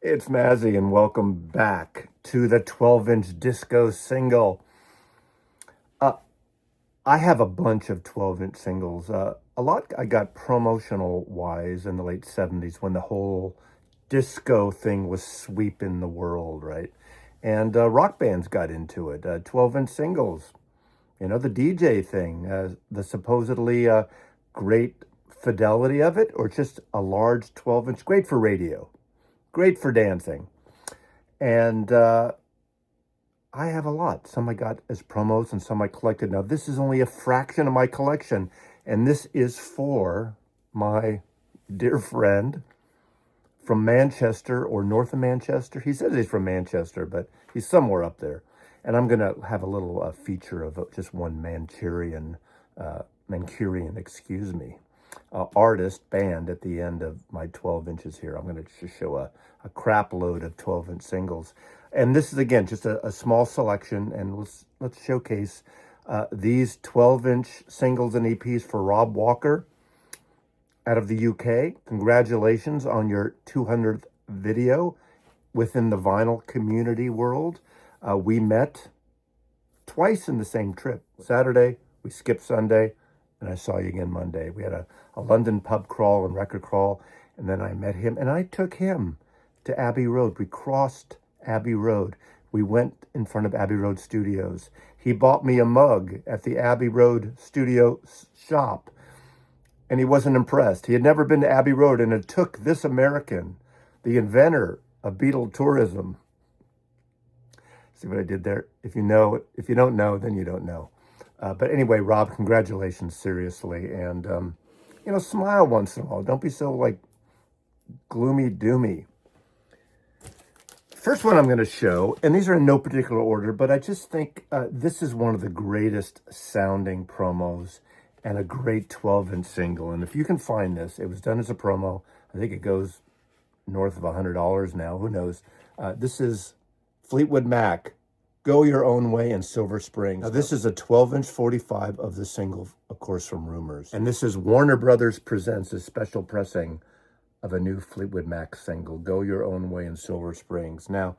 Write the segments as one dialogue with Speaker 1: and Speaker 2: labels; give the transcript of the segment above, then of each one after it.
Speaker 1: It's Mazzy, and welcome back to the 12-inch disco single. Uh, I have a bunch of 12-inch singles. A lot I got promotional wise in the late 70s when the whole disco thing was sweeping the world, right? And rock bands got into it. 12-inch singles, the DJ thing, the supposedly great fidelity of it, or just a large 12-inch, great for radio, great for dancing. And I have a lot. Some I got as promos and some I collected. Now, this is only a fraction of my collection, and this is for my dear friend from Manchester or north of Manchester. He says he's from Manchester, but he's somewhere up there. And I'm going to have a little feature of just one Mancurian, excuse me, artist band at the end of my 12 inches here. I'm going to just show a crap load of 12-inch singles. And this is, again, just a small selection, and let's showcase these 12-inch singles and EPs for Rob Walker out of the UK. Congratulations on your 200th video within the vinyl community world. We met twice in the same trip. Saturday, we skipped Sunday, and I saw you again Monday. We had a London pub crawl and record crawl, and then I met him, and I took him to Abbey Road. We crossed Abbey Road. We went in front of Abbey Road Studios. He bought me a mug at the Abbey Road studio shop, and he wasn't impressed. He had never been to Abbey Road, and it took this American, the inventor of Beatle tourism. See what I did there? If you don't know, then you don't know. But anyway, Rob, congratulations, seriously. And, smile once in a while. Don't be so, gloomy doomy. First one I'm going to show, and these are in no particular order, but I just think this is one of the greatest sounding promos and a great 12-inch single. And if you can find this, it was done as a promo. I think it goes north of $100 now. Who knows? This is Fleetwood Mac, Go Your Own Way in Silver Springs. Now, this is a 12-inch 45 of the single, of course, from Rumors. And this is Warner Brothers Presents a special pressing of a new Fleetwood Mac single, Go Your Own Way in Silver Springs. Now,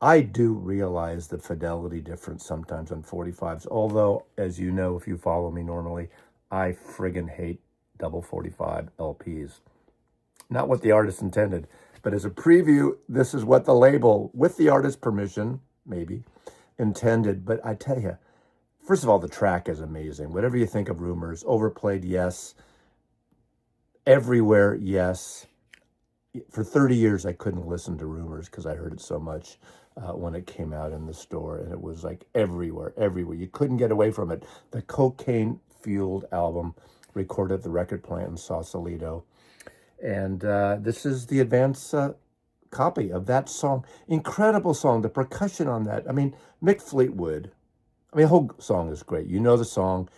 Speaker 1: I do realize the fidelity difference sometimes on 45s, although, as you know, if you follow me normally, I friggin' hate double 45 LPs. Not what the artist intended, but as a preview, this is what the label, with the artist's permission, maybe, intended. But I tell you, first of all, the track is amazing. Whatever you think of Rumors, overplayed, yes. Everywhere, yes. For 30 years, I couldn't listen to Rumors because I heard it so much when it came out in the store, and it was like everywhere. You couldn't get away from it. The cocaine-fueled album recorded at the record plant in Sausalito. And this is the advance copy of that song. Incredible song. The percussion on that. I mean, Mick Fleetwood. The whole song is great. You know the song.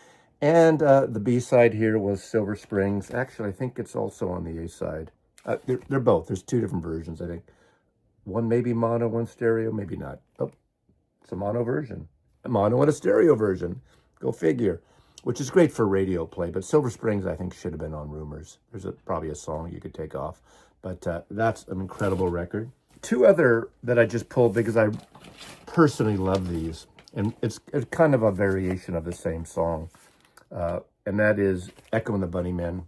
Speaker 1: And the B-side here was Silver Springs. Actually, I think it's also on the A-side. They're both. There's two different versions, I think. One maybe mono, one stereo, maybe not. Oh, it's a mono version. A mono and a stereo version. Go figure. Which is great for radio play. But Silver Springs, I think, should have been on Rumors. There's probably a song you could take off. But that's an incredible record. Two other that I just pulled because I personally love these. And it's kind of a variation of the same song. And that is Echo and the Bunnymen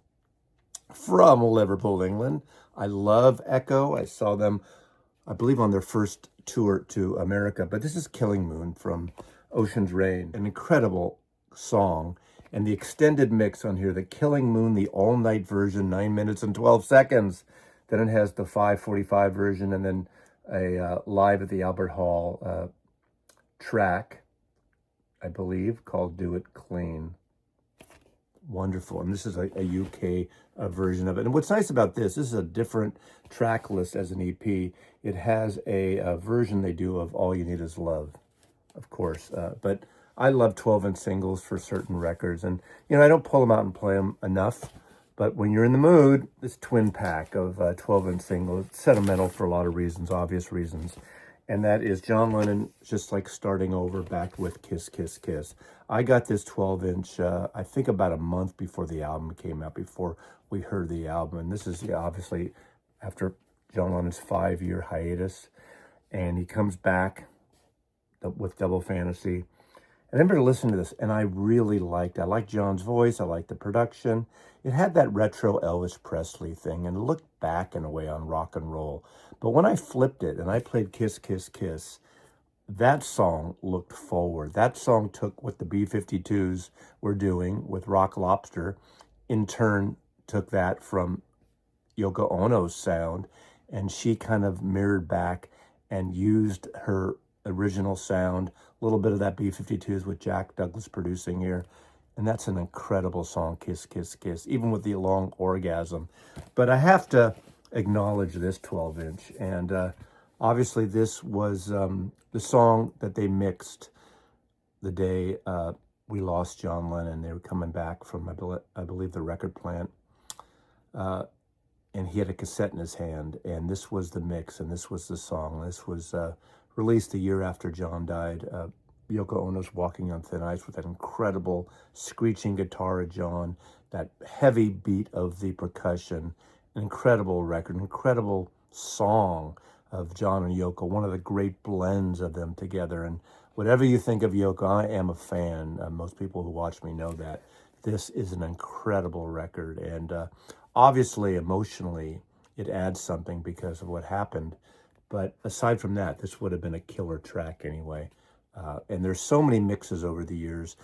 Speaker 1: from Liverpool, England. I love Echo. I saw them, I believe, on their first tour to America. But this is Killing Moon from Ocean's Rain. An incredible song. And the extended mix on here, the Killing Moon, the all-night version, 9 minutes and 12 seconds. Then it has the 5:45 version, and then a live at the Albert Hall track, I believe, called Do It Clean. Wonderful. And this is a UK version of it. And what's nice about this is a different track list as an EP. It has a version they do of All You Need Is Love, of course. But I love 12-inch singles for certain records. And, I don't pull them out and play them enough. But when you're in the mood, this twin pack of 12-inch singles, it's sentimental for a lot of reasons, obvious reasons. And that is John Lennon just like starting over back with Kiss, Kiss, Kiss. I got this 12-inch, I think about a month before the album came out, before we heard the album. And this is obviously after John Lennon's 5-year hiatus, and he comes back with Double Fantasy. And I remember listening to this, and I really liked it. I liked John's voice. I liked the production. It had that retro Elvis Presley thing, and looked back in a way on rock and roll. But when I flipped it and I played Kiss, Kiss, Kiss, that song looked forward. That song took what the B-52s were doing with Rock Lobster, in turn took that from Yoko Ono's sound, and she kind of mirrored back and used her original sound, a little bit of that B-52s with Jack Douglas producing here. And that's an incredible song, Kiss, Kiss, Kiss, even with the long orgasm. But I have to acknowledge this 12-inch. And obviously this was the song that they mixed the day we lost John Lennon. They were coming back from, I believe, the record plant. And he had a cassette in his hand. And this was the mix, and this was the song. This was released a year after John died. Yoko Ono's Walking on Thin Ice with that incredible screeching guitar of John, that heavy beat of the percussion, an incredible record, an incredible song of John and Yoko, one of the great blends of them together. And whatever you think of Yoko, I am a fan. Most people who watch me know that. This is an incredible record. And obviously, emotionally, it adds something because of what happened. But aside from that, this would have been a killer track anyway. And there's so many mixes over the years.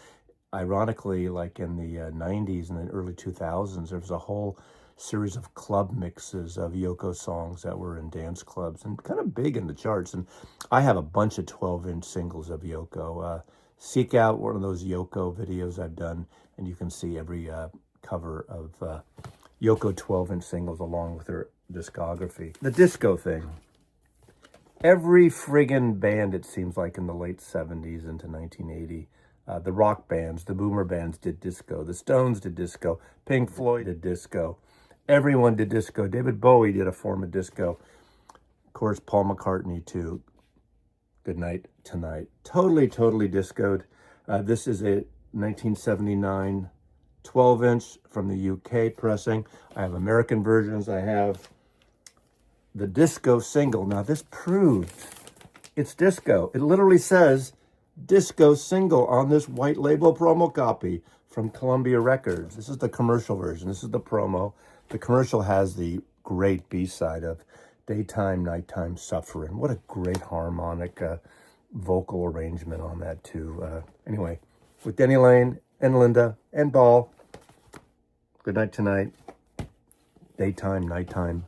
Speaker 1: Ironically, like in the 90s and the early 2000s, there was a whole series of club mixes of Yoko songs that were in dance clubs and kind of big in the charts. And I have a bunch of 12-inch singles of Yoko. Seek out one of those Yoko videos I've done, and you can see every cover of Yoko 12-inch singles along with her discography. The disco thing. Every friggin' band, it seems like, in the late 70s into 1980, the rock bands, the boomer bands did disco. The Stones did disco. Pink Floyd did disco. Everyone did disco. David Bowie did a form of disco. Of course, Paul McCartney, too. Good Night Tonight. Totally discoed. This is a 1979 12-inch from the UK pressing. I have American versions. I have the disco single. Now, this proved it's disco. It literally says disco single on this white label promo copy from Columbia Records. This is the commercial version. This is the promo. The commercial has the great B-side of Daytime, Nighttime, Suffering. What a great harmonic vocal arrangement on that, too. Anyway, with Denny Lane and Linda and Ball, Good Night Tonight, Daytime, Nighttime,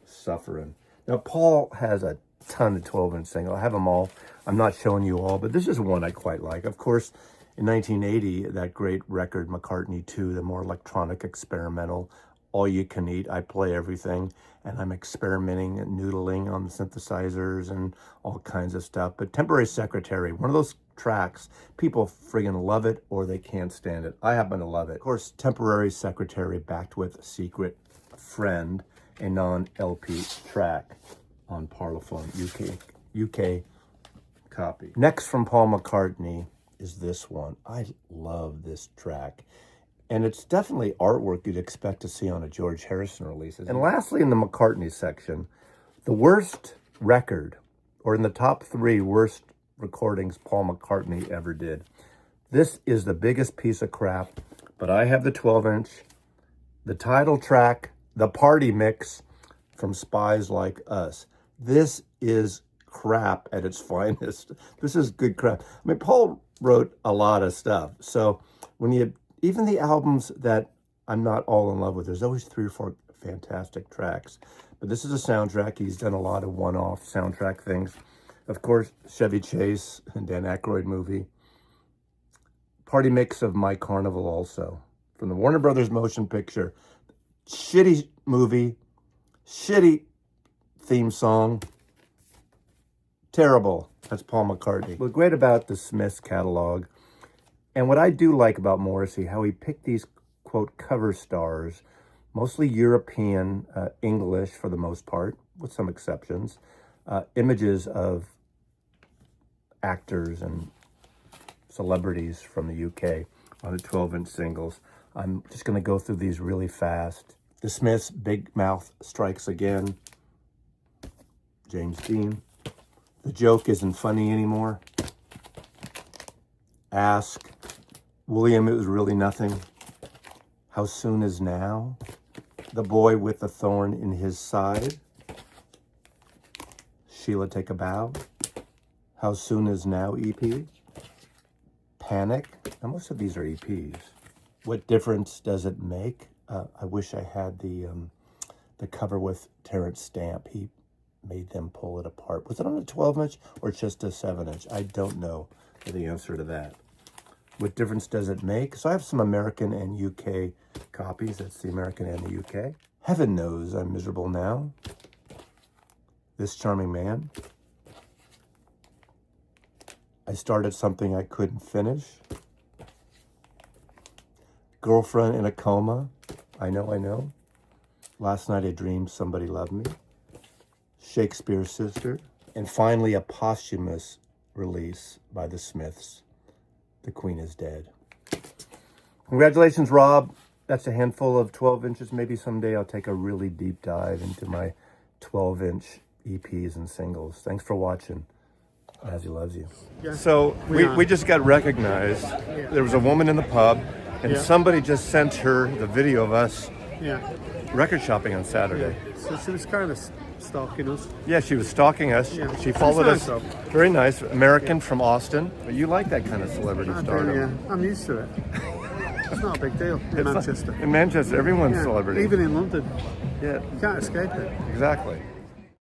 Speaker 1: Suffering. Now, Paul has a ton of 12-inch singles. I have them all. I'm not showing you all, but this is one I quite like. Of course, in 1980, that great record, McCartney 2, the more electronic, experimental, all you can eat. I play everything, and I'm experimenting and noodling on the synthesizers and all kinds of stuff. But Temporary Secretary, one of those tracks, people friggin' love it or they can't stand it. I happen to love it. Of course, Temporary Secretary backed with Secret Friend, a non-LP track on Parlophone, UK copy. Next from Paul McCartney is this one. I love this track. And it's definitely artwork you'd expect to see on a George Harrison release. And lastly, in the McCartney section, the worst record, or in the top 3 worst recordings Paul McCartney ever did. This is the biggest piece of crap, but I have the 12-inch, the title track, the party mix from Spies Like Us. This is crap at its finest. This is good crap. I mean, Paul wrote a lot of stuff. So when you, even the albums that I'm not all in love with, there's always 3 or 4 fantastic tracks. But this is a soundtrack. He's done a lot of one-off soundtrack things. Of course, Chevy Chase and Dan Aykroyd movie. Party mix of My Carnival also. From the Warner Brothers motion picture. Shitty movie. Shitty theme song. Terrible. That's Paul McCartney. What's great about the Smiths catalog, and what I do like about Morrissey, how he picked these, quote, cover stars, mostly European, English for the most part, with some exceptions, images of actors and celebrities from the UK on the 12-inch singles. I'm just going to go through these really fast. The Smiths, Big Mouth Strikes Again. James Dean. The joke isn't funny anymore. Ask William, it was really nothing. How soon is now? The boy with the thorn in his side. Sheila, take a bow. How soon is now EP? Panic. Now most of these are EPs. What difference does it make? I wish I had the cover with Terrence Stamp. He made them pull it apart. Was it on a 12-inch or just a 7-inch? I don't know the answer to that. What difference does it make? So I have some American and UK copies. That's the American and the UK. Heaven knows I'm miserable now. This charming man. I started something I couldn't finish. Girlfriend in a coma. I know. Last night I dreamed somebody loved me. Shakespeare's Sister. And finally a posthumous release by the Smiths. The Queen is Dead. Congratulations, Rob. That's a handful of 12 inches. Maybe someday I'll take a really deep dive into my 12-inch EPs and singles. Thanks for watching. As he loves you. Yeah. So we just got recognized. Yeah. There was a woman in the pub, and somebody just sent her the video of us record shopping on Saturday.
Speaker 2: Yeah. So she was kind of stalking us.
Speaker 1: Yeah, she was stalking us. Yeah. She followed us. Very nice. American from Austin. But you like that kind of celebrity stardom.
Speaker 2: Yeah, I'm used to it. It's not a big deal in Manchester.
Speaker 1: In Manchester, everyone's celebrity.
Speaker 2: Even in London.
Speaker 1: Yeah.
Speaker 2: You can't escape it.
Speaker 1: Exactly.